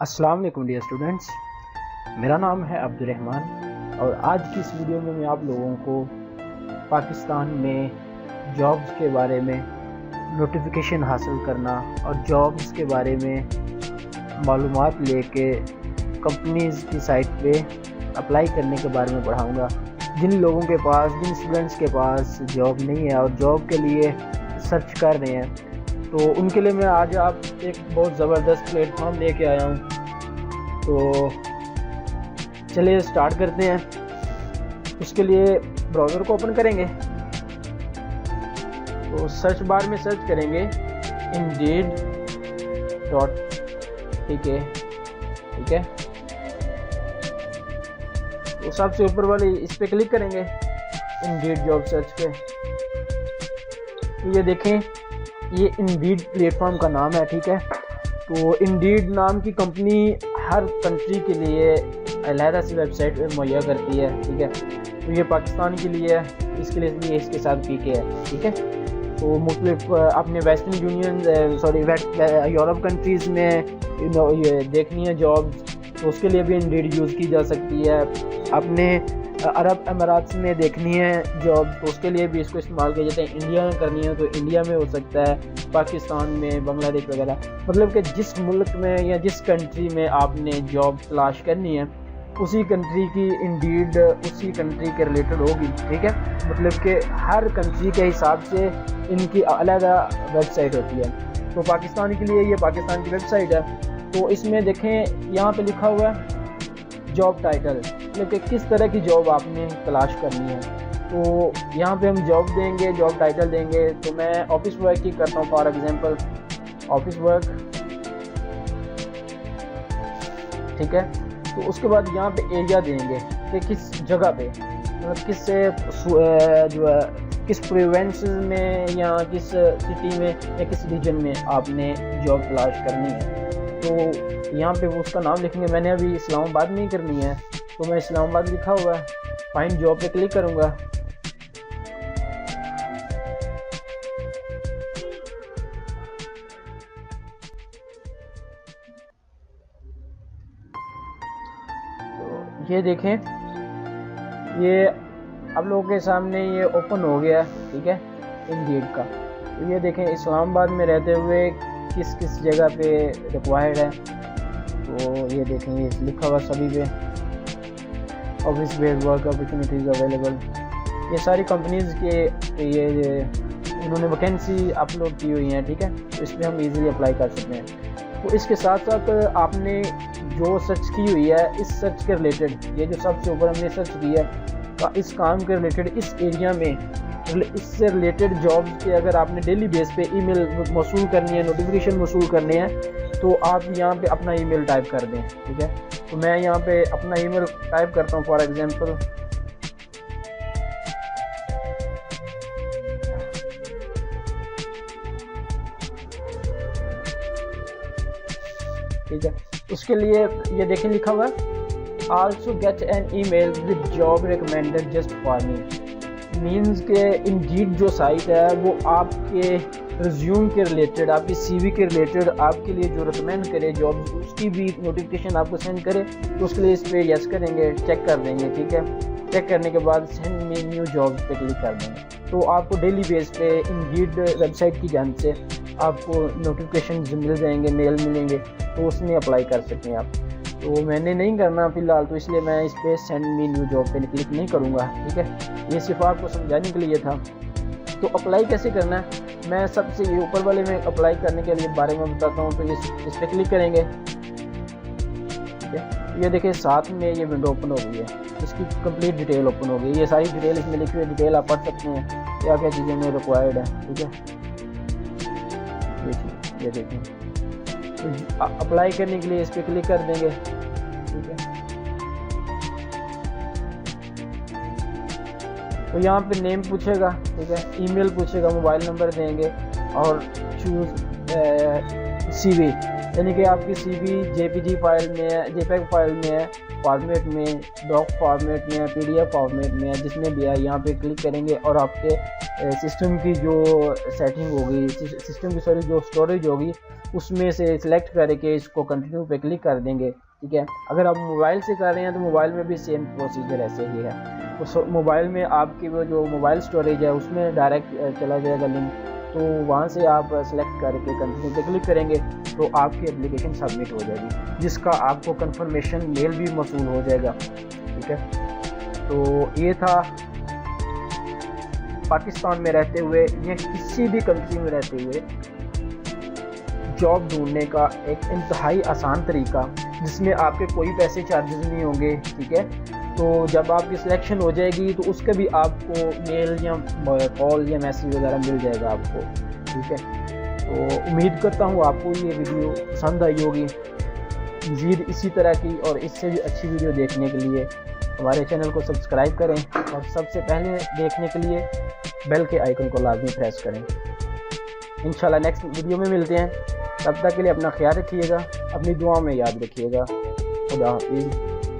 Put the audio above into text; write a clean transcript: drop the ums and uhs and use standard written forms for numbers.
अस्सलाम वालेकुम dear students, मेरा नाम है अब्दुर्रहमान और आज की इस वीडियो में मैं आप लोगों को पाकिस्तान में जॉब्स के बारे में नोटिफिकेशन हासिल करना और जॉब्स के बारे में मालूमात लेके कंपनीज़ की साइट पे अप्लाई करने के बारे में पढ़ाऊँगा। जिन लोगों के पास, जिन स्टूडेंट्स के पास जॉब नहीं है और जॉब के लिए सर्च कर रहे हैं, तो उनके लिए मैं आज आप एक बहुत ज़बरदस्त प्लेटफॉर्म लेके आया हूँ। तो चलिए स्टार्ट करते हैं। उसके लिए ब्राउज़र को ओपन करेंगे तो सर्च बार में सर्च करेंगे इंडीड डॉट, ठीक है। तो सबसे ऊपर वाली इस पर क्लिक करेंगे, इंडीड जॉब सर्च पे। तो ये देखें, ये इंडीड प्लेटफॉर्म का नाम है, ठीक है। तो इंडीड नाम की कंपनी हर कंट्री के लिए अलहदा सी वेबसाइट मुहैया करती है, ठीक है। तो ये पाकिस्तान के लिए है, इसके लिए इसके साथ पीके है, ठीक है। तो मुख्तलिफ अपने वेस्टर्न यूनियन यूरोप कंट्रीज़ में ये देखनी है जॉब, तो उसके लिए भी इंडीड यूज़ की जा सकती है। अपने अरब अमारात में देखनी है जॉब, तो उसके लिए भी इसको इस्तेमाल किया जाता है। इंडिया में करनी है तो इंडिया में हो सकता है, पाकिस्तान में, बांग्लादेश वगैरह, मतलब कि जिस मुल्क में या जिस कंट्री में आपने जॉब तलाश करनी है उसी कंट्री की इंडीड उसी कंट्री के रिलेटेड होगी, ठीक है। मतलब कि हर कंट्री के हिसाब से इनकी अलग वेबसाइट होती है। तो पाकिस्तान के लिए ये पाकिस्तान की वेबसाइट है। तो इसमें देखें, यहाँ पे लिखा हुआ है जॉब टाइटल, मतलब कि किस तरह की जॉब आपने तलाश करनी है। तो यहाँ पे हम जॉब देंगे, जॉब टाइटल देंगे। तो मैं ऑफिस वर्क की करता हूँ, फॉर एग्जांपल ऑफिस वर्क, ठीक है। तो उसके बाद यहाँ पे एरिया देंगे कि किस जगह पे, मतलब किस प्रोविंस में या किस सिटी में या किस रीजन में आपने जॉब तलाश करनी है। तो यहाँ पे वो उसका नाम लिखेंगे। मैंने अभी इस्लामाबाद में ही करनी है, तो मैं इस्लामाबाद लिखा हुआ है, फाइंड जॉब पे क्लिक करूँगा। तो ये देखें, ये आप लोगों के सामने ये ओपन हो गया, ठीक है, इंडीड का। तो ये देखें, इस्लामाबाद में रहते हुए किस किस जगह पे रिक्वायर्ड है। तो ये देखें, ये लिखा हुआ सभी पे office based work opportunities available. ये सारी कंपनीज़ के ये इन्होंने वैकेंसी अपलोड की हुई हैं, ठीक है। तो इस पर हम इजीली अप्लाई कर सकते हैं। तो इसके साथ साथ आपने जो सर्च की हुई है, इस सर्च के रिलेटेड, ये जो सबसे ऊपर हमने सर्च किया है, इस काम के रिलेटेड, इस एरिया में इससे रिलेटेड जॉब्स के अगर आपने डेली बेस पे ईमेल मौसूल करनी है, नोटिफिकेशन मौसूल करने हैं, तो आप यहाँ पे अपना ईमेल टाइप कर दें, ठीक है। तो मैं यहाँ पे अपना ईमेल टाइप करता हूँ, फॉर एग्जांपल ठीक है। उसके लिए ये देखें, लिखा हुआ है also get an email with job recommended just for me. Means के इंडीड जो साइट है वो आपके रिज्यूम के रिलेटेड, आपकी सीवी के रिलेटेड आपके लिए जो रिकमेंड करे जॉब, उसकी भी नोटिफिकेशन आपको सेंड करे। तो उसके लिए इस पर यस करेंगे, चेक कर देंगे, ठीक है। चेक करने के बाद सेंड मी न्यू जॉब्स पे क्लिक कर देंगे। तो आपको डेली बेस पे इंडीड वेबसाइट की जान से आपको नोटिफिकेशन मिल जाएंगे, मेल मिलेंगे, तो उसमें अप्लाई कर सकते हैं आप। तो मैंने नहीं करना फ़िलहाल, तो इसलिए मैं इस पर सेंड मी न्यू जॉब पे क्लिक नहीं करूँगा, ठीक है। ये सिर्फ आपको समझाने के लिए था। तो अप्लाई कैसे करना है, मैं सबसे ये ऊपर वाले में अप्लाई करने के लिए बारे में बताता हूँ। तो इस पर क्लिक करेंगे, ठीक है। ये देखिए, साथ में ये विंडो ओपन हो गई है, इसकी कंप्लीट डिटेल ओपन हो गई। ये सारी डिटेल इसमें लिखी हुई डिटेल आप पढ़ सकते हैं, क्या क्या चीज़ें में रिक्वायर्ड है, ठीक है। ये देखें, तो अप्लाई करने के लिए इस पर क्लिक कर देंगे, ठीक है। तो यहाँ पे नेम पूछेगा, ठीक है, ईमेल पूछेगा, मोबाइल नंबर देंगे और चूज सीवी, यानी कि आपकी सीवी जेपीजी फाइल में है, जेपीईजी फाइल में है, फॉर्मेट में, डॉक फॉर्मेट में है, पीडीएफ फॉर्मेट में है, जिसमें भी है। यहाँ पे क्लिक करेंगे और आपके सिस्टम की जो सेटिंग होगी, सिस्टम की जो स्टोरेज होगी, उसमें से सिलेक्ट करके इसको कंटिन्यू पे क्लिक कर देंगे, ठीक है। अगर आप मोबाइल से कर रहे हैं तो मोबाइल में भी सेम प्रोसीजर ऐसे ही है। तो मोबाइल में आपकी वो जो मोबाइल स्टोरेज है उसमें डायरेक्ट चला जाएगा लिंक, तो वहाँ से आप सेलेक्ट करके कंटिन्यू पे क्लिक करेंगे तो आपकी एप्लीकेशन सबमिट हो जाएगी, जिसका आपको कंफर्मेशन मेल भी मौसूल हो जाएगा, ठीक है। तो ये था पाकिस्तान में रहते हुए या किसी भी कंट्री में रहते हुए जॉब ढूंढने का एक इंतहाई आसान तरीका, जिसमें आपके कोई पैसे चार्जेस नहीं होंगे, ठीक है। तो जब आपकी सिलेक्शन हो जाएगी तो उसके भी आपको मेल या कॉल या मैसेज वगैरह मिल जाएगा आपको, ठीक है। तो उम्मीद करता हूँ आपको ये वीडियो पसंद आई होगी। मज़ीद इसी तरह की और इससे भी अच्छी वीडियो देखने के लिए हमारे चैनल को सब्सक्राइब करें और सबसे पहले देखने के लिए बेल के आइकन को लाजमी प्रेस करें। इंशाल्लाह नेक्स्ट वीडियो में मिलते हैं, तब तक के लिए अपना ख्याल रखिएगा, अपनी दुआ में याद रखिएगा। खुदा हाफिज़।